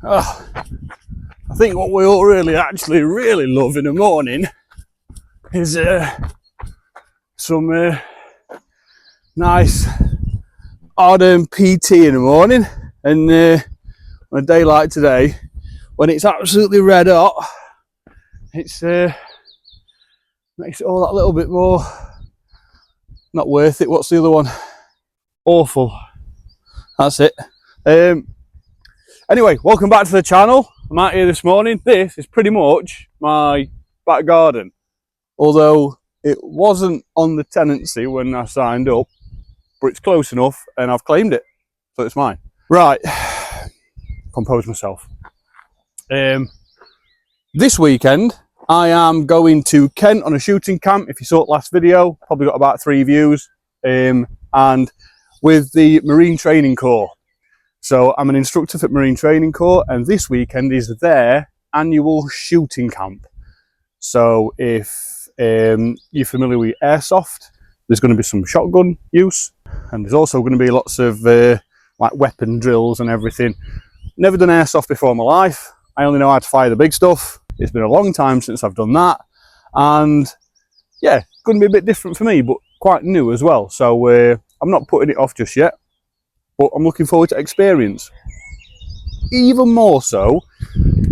Oh, I think what we all really love in the morning is some nice hard-earned PT in the morning, and on a day like today when it's absolutely red hot, it's makes it all that little bit more not worth it. What's the other one? Awful. That's it. Anyway, welcome back to the channel. I'm out here this morning. This is pretty much my back garden, although it wasn't on the tenancy when I signed up, but it's close enough and I've claimed it, so it's mine. Right, compose myself. This weekend I am going to Kent on a shooting camp. If you saw it last video, probably got about 3 views, and with the Marine Training Corps. So I'm an instructor for Marine Training Corps, and this weekend is their annual shooting camp. So if you're familiar with airsoft, there's going to be some shotgun use, and there's also going to be lots of like weapon drills and everything. Never done airsoft before in my life. I only know how to fire the big stuff. It's been a long time since I've done that, and yeah, going to be a bit different for me, but quite new as well. So I'm not putting it off just yet, but I'm looking forward to experience. Even more so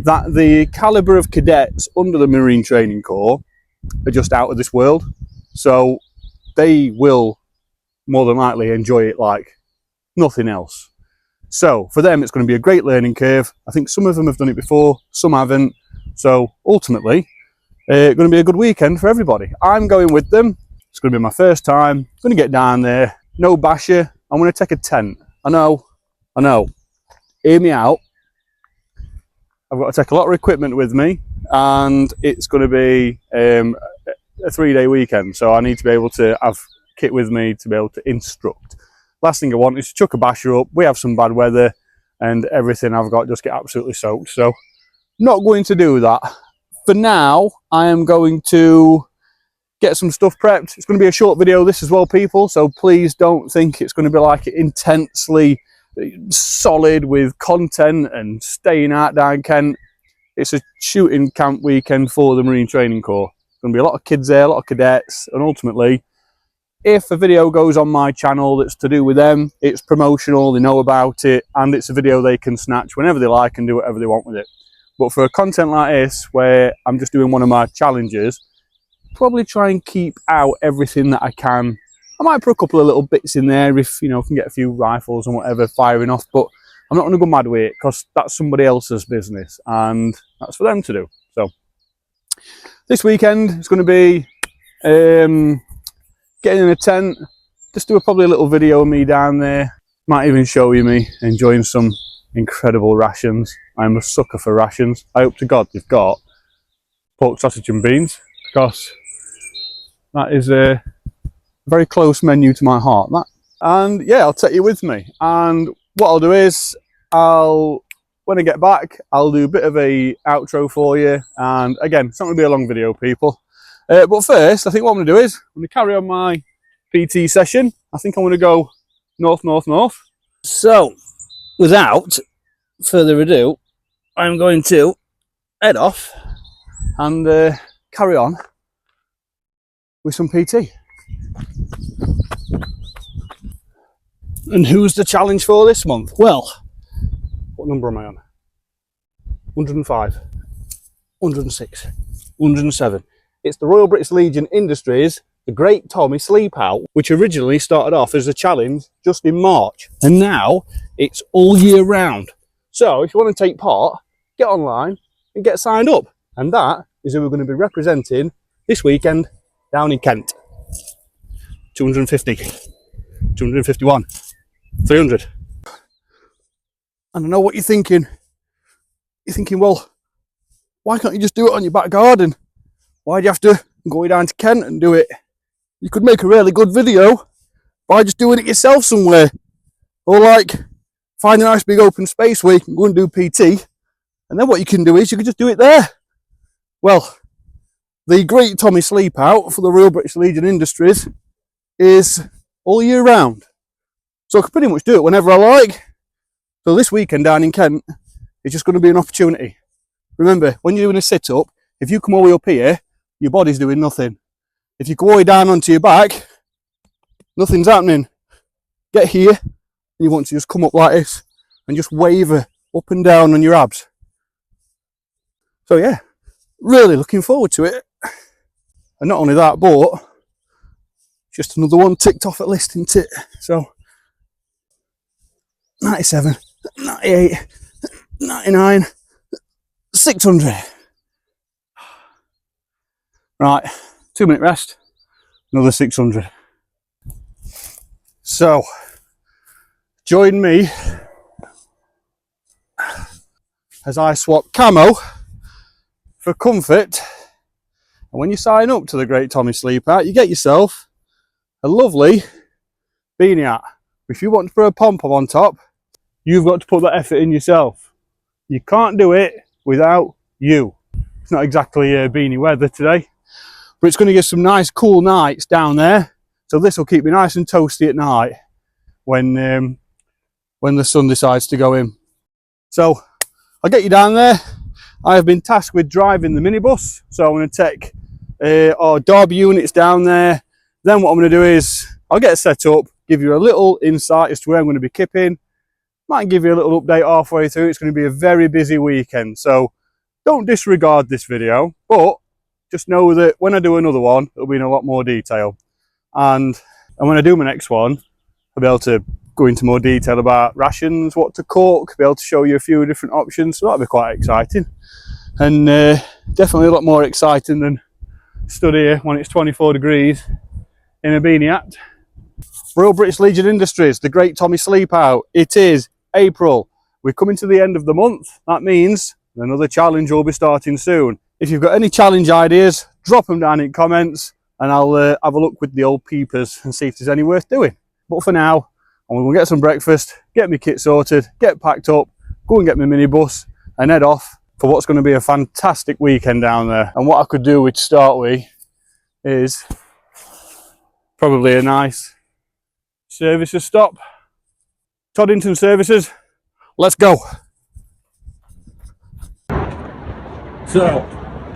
that the calibre of cadets under the Marine Training Corps are just out of this world. So they will more than likely enjoy it like nothing else. So for them, it's going to be a great learning curve. I think some of them have done it before, some haven't. So ultimately, going to be a good weekend for everybody. I'm going with them. It's going to be my first time. I'm going to get down there. No basher. I'm going to take a tent. I know. Hear me out. I've got to take a lot of equipment with me, and it's going to be a 3-day weekend. So I need to be able to have kit with me to be able to instruct. Last thing I want is to chuck a basher up. We have some bad weather, and everything I've got just get absolutely soaked. So not going to do that. For now, I am going to get some stuff prepped. It's going to be a short video this as well, people, so please don't think it's going to be like intensely solid with content and staying out down Kent. It's a shooting camp weekend for the Marine Training Corps. There's going to be a lot of kids there, a lot of cadets, and ultimately, if a video goes on my channel that's to do with them, it's promotional, they know about it, and it's a video they can snatch whenever they like and do whatever they want with it. But for a content like this, where I'm just doing one of my challenges, probably try and keep out everything that I can. I might put a couple of little bits in there if, you know, can get a few rifles and whatever firing off, but I'm not going to go mad with it because that's somebody else's business and that's for them to do. So this weekend it's going to be getting in a tent, just do probably a little video of me down there. Might even show you me enjoying some incredible rations. I'm a sucker for rations. I hope to God they've got pork, sausage and beans, because that is a very close menu to my heart, that. And yeah, I'll take you with me. And what I'll do is, when I get back, I'll do a bit of a outro for you. And again, it's not going to be a long video, people. But first, I think what I'm going to do is, I'm going to carry on my PT session. I think I'm going to go north, north, north. So, without further ado, I'm going to head off and carry on with some PT. And who's the challenge for this month? Well, what number am I on? 105, 106, 107. It's the Royal British Legion Industries, the Great Tommy Sleep Out, which originally started off as a challenge just in March, and now it's all year round. So if you want to take part, get online and get signed up. And that is who we're going to be representing this weekend down in Kent. 250, 251, 300. And I know what you're thinking. You're thinking, well, why can't you just do it on your back garden? Why do you have to go down to Kent and do it? You could make a really good video by just doing it yourself somewhere. Or like, find a nice big open space where you can go and do PT. And then what you can do is you can just do it there. Well, the Great Tommy Sleep Out for the Royal British Legion Industries is all year round. So I can pretty much do it whenever I like. So this weekend down in Kent it's just going to be an opportunity. Remember, when you're doing a sit-up, if you come all the way up here, your body's doing nothing. If you go all the way down onto your back, nothing's happening. Get here, and you want to just come up like this and just waver up and down on your abs. So yeah, really looking forward to it. And not only that, but just another one ticked off at list, isn't it? So 97, 98, 99, 600. Right, 2-minute rest, another 600. So, join me as I swap camo for comfort. And when you sign up to the Great Tommy Sleep Out, you get yourself a lovely beanie hat. If you want to put a pom-pom on top, you've got to put that effort in yourself. You can't do it without you. It's not exactly beanie weather today, but it's going to get some nice cool nights down there. So this will keep me nice and toasty at night when the sun decides to go in. So I'll get you down there. I have been tasked with driving the minibus, so I'm going to take our Derby units down there. Then what I'm going to do is I'll get it set up, give you a little insight as to where I'm going to be kipping. Might give you a little update halfway through. It's going to be a very busy weekend, so don't disregard this video, but just know that when I do another one, it'll be in a lot more detail. And when I do my next one, I'll be able to go into more detail about rations, what to cook, be able to show you a few different options, so that'll be quite exciting. And definitely a lot more exciting than stood here when it's 24 degrees in a beanie hat. Royal British Legion Industries, the Great Tommy Sleep Out. It is April. We're coming to the end of the month. That means another challenge will be starting soon. If you've got any challenge ideas, drop them down in comments and I'll have a look with the old peepers and see if there's any worth doing. But for now, I'm going to get some breakfast, get my kit sorted, get packed up, go and get my minibus and head off for what's going to be a fantastic weekend down there. And what I could do to start with is probably a nice services stop. Toddington Services, let's go. So,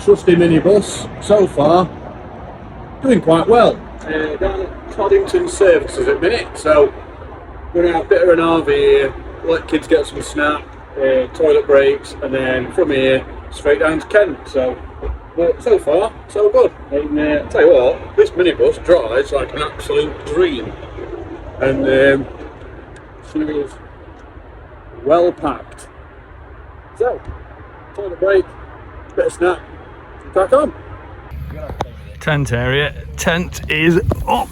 trusty minibus, so far, doing quite well. Down at Toddington Services at the minute, so we're going to have a bit of an RV here, let kids get some snack, toilet breaks, and then from here, straight down to Kent. So, but so far, so good. And I'll tell you what, this minibus drives like an absolute dream. And she is well packed. So, toilet break, bit of snack, crack on. Tent area, tent is up.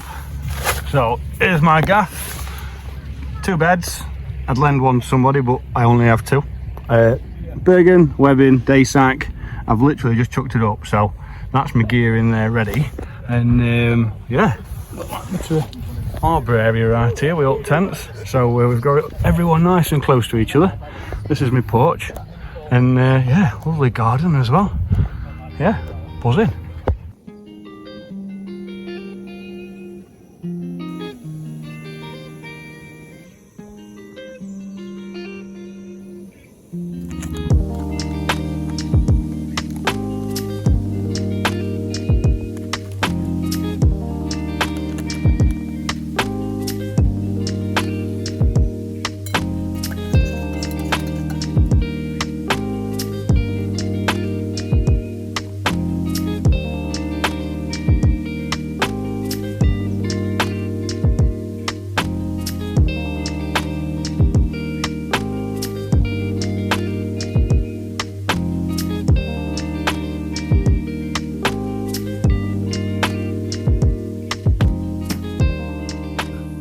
So here's my gaff, 2 beds. I'd lend one to somebody, but I only have 2. Bergen, webbing, day sack. I've literally just chucked it up, so that's my gear in there ready. And yeah, it's a harbour area right here with up tents. So we've got everyone nice and close to each other. This is my porch, and yeah, lovely garden as well. Yeah, buzzing.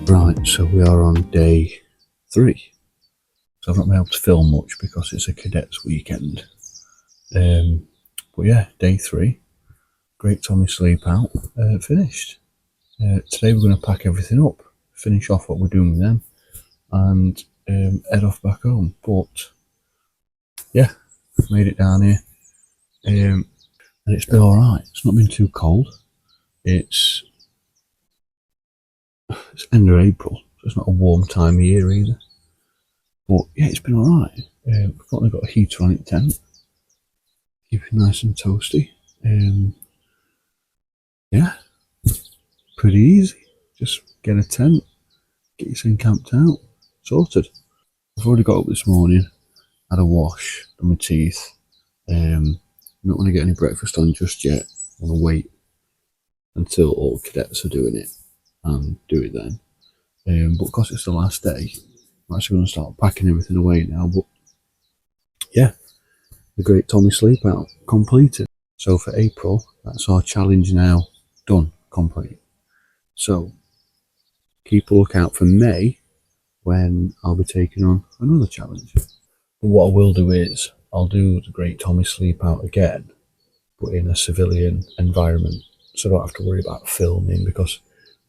Right, so we are on day 3. So I've not been able to film much because it's a cadets weekend. But yeah, day 3. Great Tommy Sleep Out, finished. Today we're going to pack everything up, finish off what we're doing with them, and head off back home. But yeah, made it down here, and it's been alright. It's not been too cold. It's end of April, so it's not a warm time of year either. But yeah, it's been alright. We've only got a heater on it tent. Keep it nice and toasty. Yeah, pretty easy. Just get a tent, get yourself camped out, sorted. I've already got up this morning, had a wash, done my teeth. I'm not going to get any breakfast on just yet. I want to wait until all the cadets are doing it and do it then. But because it's the last day, I'm actually going to start packing everything away now. But yeah, the Great Tommy Sleep Out completed. So for April, that's our challenge now done, complete. So keep a lookout for May when I'll be taking on another challenge. But what I will do is I'll do the Great Tommy Sleep Out again, but in a civilian environment, so I don't have to worry about filming, because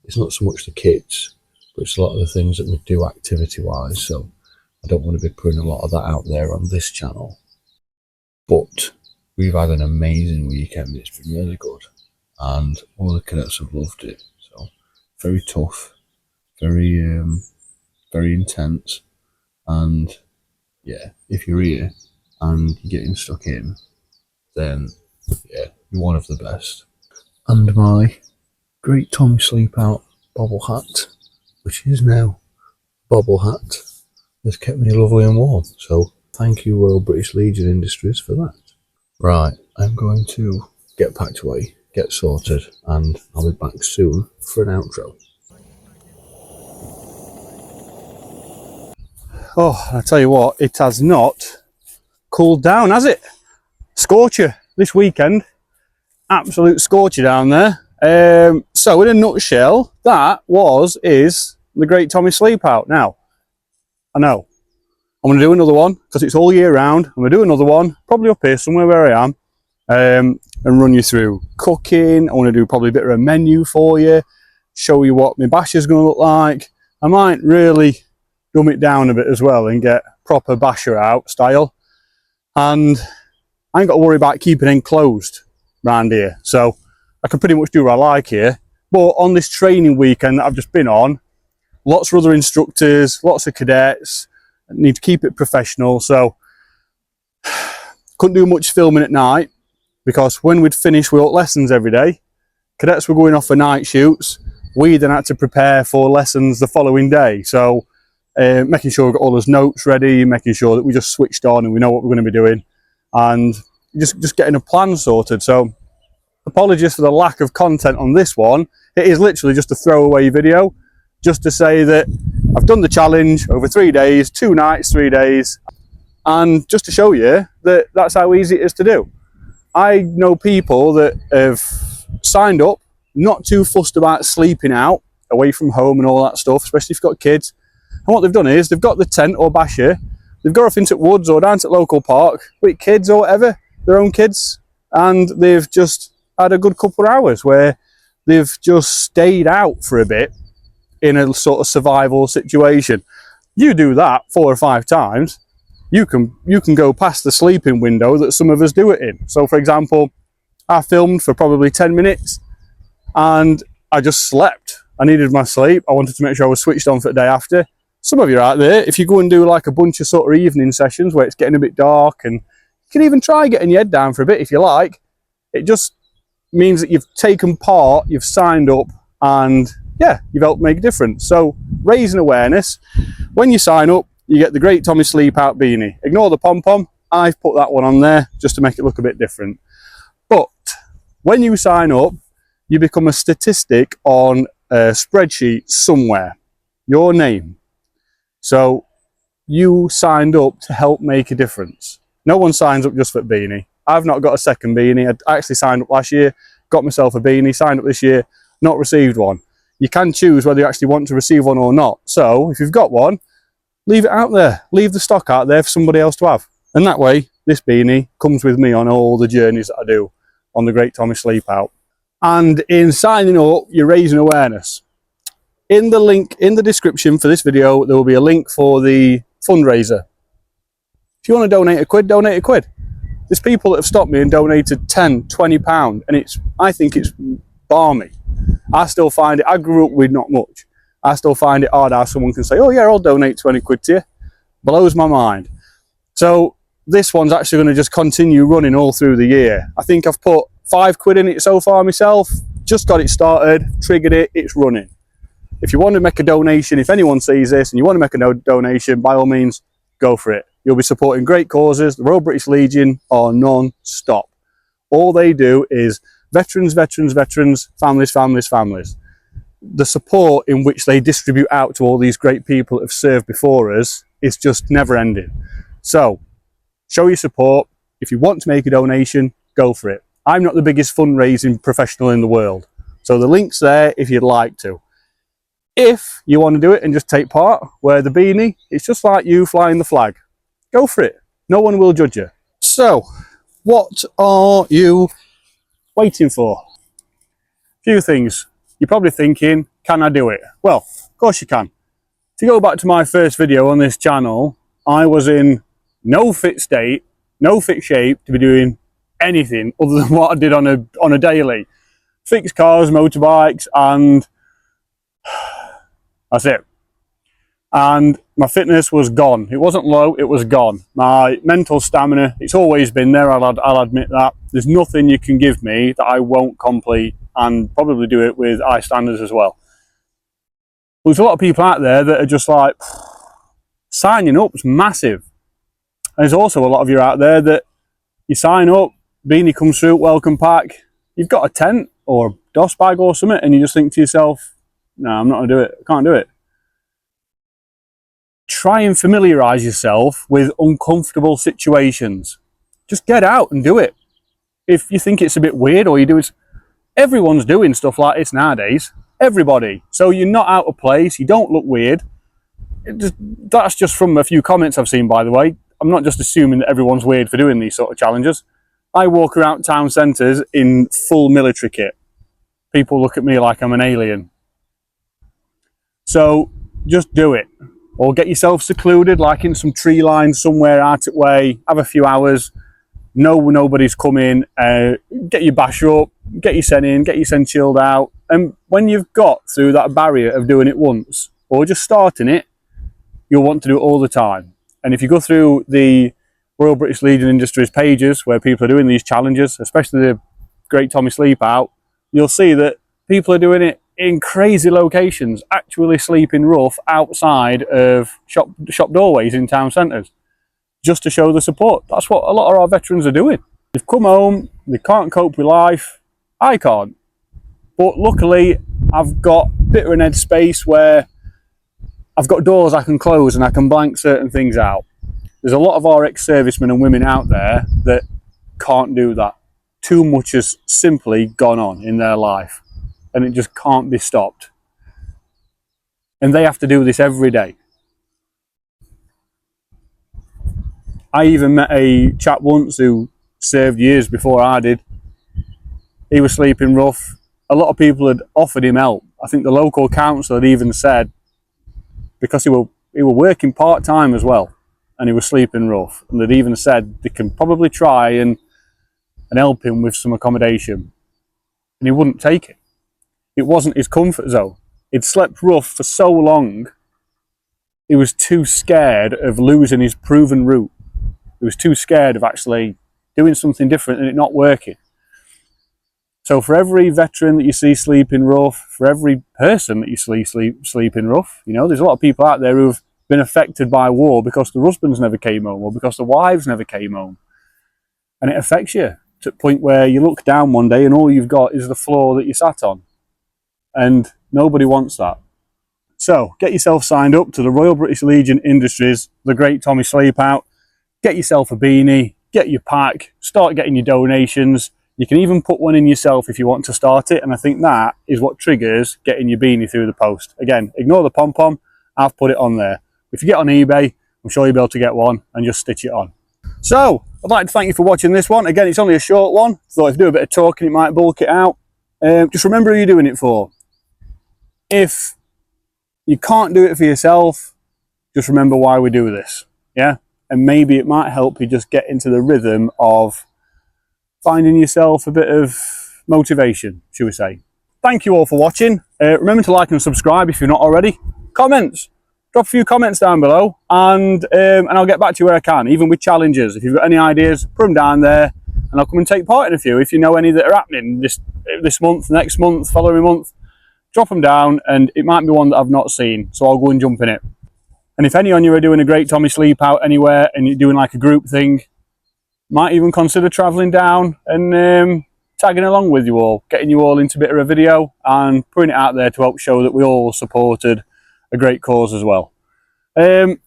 it's not so much the kids, but it's a lot of the things that we do activity wise. So I don't want to be putting a lot of that out there on this channel. But we've had an amazing weekend. It's been really good, and all the cadets have loved it. So very tough, very intense, and yeah, if you're here and you're getting stuck in, then yeah, you're one of the best. And my Great Tommy Sleep Out bobble hat, which is now bobble hat, has kept me lovely and warm. So thank you, Royal British Legion Industries, for that. Right, I'm going to get packed away, get sorted, and I'll be back soon for an outro. Oh, I tell you what, it has not cooled down, has it? Scorcher this weekend, absolute scorcher down there. So in a nutshell, that is the Great Tommy Sleep Out. Now, I know I'm going to do another one because it's all year round. I'm going to do another one, probably up here somewhere where I am, and run you through cooking. I want to do probably a bit of a menu for you, show you what my bash is going to look like. I might really dumb it down a bit as well and get proper basher out style. And I ain't got to worry about keeping enclosed round here. So I can pretty much do what I like here. But on this training weekend that I've just been on, lots of other instructors, lots of cadets, I need to keep it professional. So couldn't do much filming at night, because when we'd finish with lessons every day, cadets were going off for night shoots. We then had to prepare for lessons the following day. So making sure we've got all those notes ready, making sure that we just switched on and we know what we're going to be doing, and just getting a plan sorted. So apologies for the lack of content on this one. It is literally just a throwaway video, just to say that I've done the challenge over 3 days, 2 nights, 3 days, and just to show you that that's how easy it is to do. I know people that have signed up, not too fussed about sleeping out away from home and all that stuff, especially if you've got kids. And what they've done is they've got the tent or basher, they've got off into the woods or down to the local park with kids or whatever, their own kids, and they've just had a good couple of hours where they've just stayed out for a bit in a sort of survival situation. You do that 4 or 5 times, you can go past the sleeping window that some of us do it in. So for example, I filmed for probably 10 minutes and I just slept. I needed my sleep. I wanted to make sure I was switched on for the day after. Some of you out there, if you go and do like a bunch of sort of evening sessions where it's getting a bit dark, and you can even try getting your head down for a bit if you like, it just means that you've taken part, you've signed up, and yeah, you've helped make a difference. So raising awareness. When you sign up, you get the Great Tommy Sleep Out beanie. Ignore the pom-pom. I've put that one on there just to make it look a bit different. But when you sign up, you become a statistic on a spreadsheet somewhere. Your name. So you signed up to help make a difference. No one signs up just for a beanie. I've not got a second beanie. I actually signed up last year, got myself a beanie, signed up this year, not received one. You can choose whether you actually want to receive one or not. So if you've got one, leave it out there. Leave the stock out there for somebody else to have. And that way, this beanie comes with me on all the journeys that I do on the Great Tommy Sleep Out. And in signing up, you're raising awareness. In the link in the description for this video, there will be a link for the fundraiser. If you want to donate a quid, donate a quid. There's people that have stopped me and donated 10, 20 pound, and I think it's balmy. I still find it, I grew up with not much. I still find it hard how someone can say, oh yeah, I'll donate 20 quid to you. Blows my mind. So this one's actually going to just continue running all through the year. I think I've put £5 in it so far myself, just got it started, triggered it, it's running. If you want to make a donation, if anyone sees this and you want to make a donation, by all means, go for it. You'll be supporting great causes. The Royal British Legion are non-stop. All they do is veterans, veterans, veterans, families, families, families. The support in which they distribute out to all these great people that have served before us is just never ending. So show your support. If you want to make a donation, go for it. I'm not the biggest fundraising professional in the world, so the link's there if you'd like to. If you want to do it and just take part, wear the beanie, it's just like you flying the flag. Go for it. No one will judge you. So, what are you waiting for? A few things. You're probably thinking, can I do it? Well, of course you can. If you go back to my first video on this channel, I was in no fit state, no fit shape to be doing anything other than what I did on a daily. Fix cars, motorbikes, and that's it. And my fitness was gone. It wasn't low, it was gone. My mental stamina, it's always been there, I'll admit that. There's nothing you can give me that I won't complete, and probably do it with high standards as well. There's a lot of people out there that are just like, signing up is massive. And there's also a lot of you out there that you sign up, beanie comes through, welcome pack, you've got a tent or a DOS bag or something, and you just think to yourself, no, I'm not going to do it. I can't do it. Try and familiarise yourself with uncomfortable situations. Just get out and do it. If you think it's a bit weird or you do it, everyone's doing stuff like this nowadays. Everybody. So you're not out of place. You don't look weird. That's just from a few comments I've seen, by the way. I'm not just assuming that everyone's weird for doing these sort of challenges. I walk around town centres in full military kit. People look at me like I'm an alien. So just do it, or get yourself secluded, like in some tree line somewhere out of the way, have a few hours, know nobody's coming, get your bash up, get your sen in, get your sen chilled out, and when you've got through that barrier of doing it once, or just starting it, you'll want to do it all the time. And if you go through the Royal British Legion Industries pages where people are doing these challenges, especially the Great Tommy Sleep Out, you'll see that people are doing it in crazy locations, actually sleeping rough outside of shop doorways in town centres, just to show the support. That's what a lot of our veterans are doing. They've come home, they can't cope with life. I can't. But luckily, I've got a bit of an headspace where I've got doors I can close and I can blank certain things out. There's a lot of our ex-servicemen and women out there that can't do that. Too much has simply gone on in their life, and it just can't be stopped. And they have to do this every day. I even met a chap once who served years before I did. He was sleeping rough. A lot of people had offered him help. I think the local council had even said, because he were working part-time as well, and he was sleeping rough, and they'd even said they can probably try and help him with some accommodation. And he wouldn't take it. It wasn't his comfort zone. He'd slept rough for so long, he was too scared of losing his proven route. He was too scared of actually doing something different and it not working. So for every veteran that you see sleeping rough, for every person that you see sleeping rough, you know, there's a lot of people out there who've been affected by war because their husbands never came home or because their wives never came home. And it affects you to the point where you look down one day and all you've got is the floor that you sat on. And nobody wants that. So get yourself signed up to the Royal British Legion Industries, the Great Tommy Sleep Out. Get yourself a beanie, get your pack, start getting your donations. You can even put one in yourself if you want to start it. And I think that is what triggers getting your beanie through the post. Again, ignore the pom-pom. I've put it on there. If you get on eBay, I'm sure you'll be able to get one and just stitch it on. So I'd like to thank you for watching this one. Again, it's only a short one. Thought if you do a bit of talking, it might bulk it out. Just remember who you're doing it for. If you can't do it for yourself, just remember why we do this. Yeah? And maybe it might help you just get into the rhythm of finding yourself a bit of motivation, shall we say. Thank you all for watching. Remember to like and subscribe if you're not already. Comments. drop a few comments down below, and I'll get back to you where I can, even with challenges. If you've got any ideas, put them down there, and I'll come and take part in a few. If you know any that are happening this month, next month, following month, drop them down, and it might be one that I've not seen, so I'll go and jump in it. And if any of you are doing a Great Tommy Sleep Out anywhere, and you're doing like a group thing, might even consider travelling down and tagging along with you all, getting you all into a bit of a video and putting it out there to help show that we all supported a great cause as well. And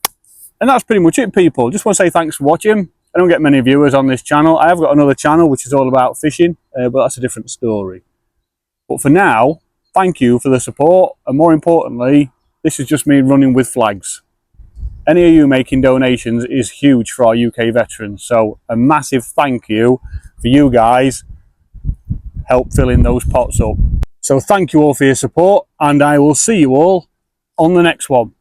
that's pretty much it, people. Just want to say thanks for watching. I don't get many viewers on this channel. I have got another channel which is all about fishing, but that's a different story. But for now, thank you for the support, and more importantly, this is just me running with flags. Any of you making donations is huge for our UK veterans, so a massive thank you for you guys help filling those pots up. So thank you all for your support, and I will see you all on the next one.